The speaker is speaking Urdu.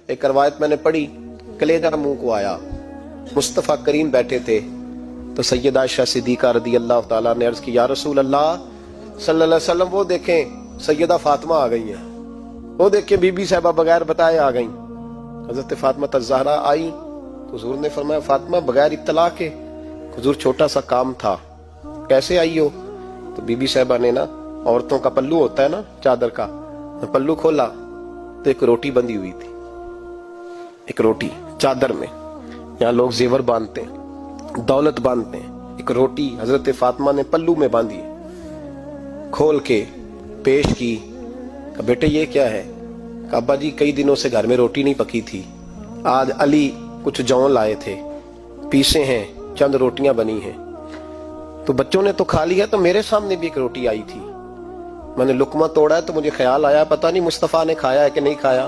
ایک روایت میں نے پڑھی، کلیجہ منہ کو آیا، مصطفیٰ کریم بیٹھے تھے تو سیدہ عائشہ صدیقہ رضی اللہ تعالیٰ نے عرض کی یا رسول اللہ صلی اللہ علیہ وسلم وہ دیکھیں سیدہ فاطمہ آ گئی ہیں، وہ دیکھیں بی بی صاحبہ بغیر بتائے آ گئیں۔ حضرت فاطمہ الزہرا آئی تو حضور نے فرمایا فاطمہ بغیر اطلاع کے؟ حضور چھوٹا سا کام تھا، کیسے آئی ہو؟ تو بی بی صاحبہ نے نا، عورتوں کا پلو ہوتا ہے نا چادر کا، پلو کھولا تو ایک روٹی بندھی ہوئی تھی، ایک روٹی چادر میں، یہاں لوگ زیور باندھتے ہیں، دولت باندھتے ہیں، ایک روٹی حضرت فاطمہ نے پلو میں باندھی، کھول کے پیش کی، کہ بیٹے یہ کیا ہے؟ کہ ابا جی کئی دنوں سے گھر میں روٹی نہیں پکی تھی، آج علی کچھ جون لائے تھے، پیسے ہیں، چند روٹیاں بنی ہیں، تو بچوں نے تو کھا لیا، تو میرے سامنے بھی ایک روٹی آئی تھی، میں نے لقمہ توڑا ہے تو مجھے خیال آیا پتہ نہیں مصطفیٰ نے کھایا ہے کہ نہیں کھایا۔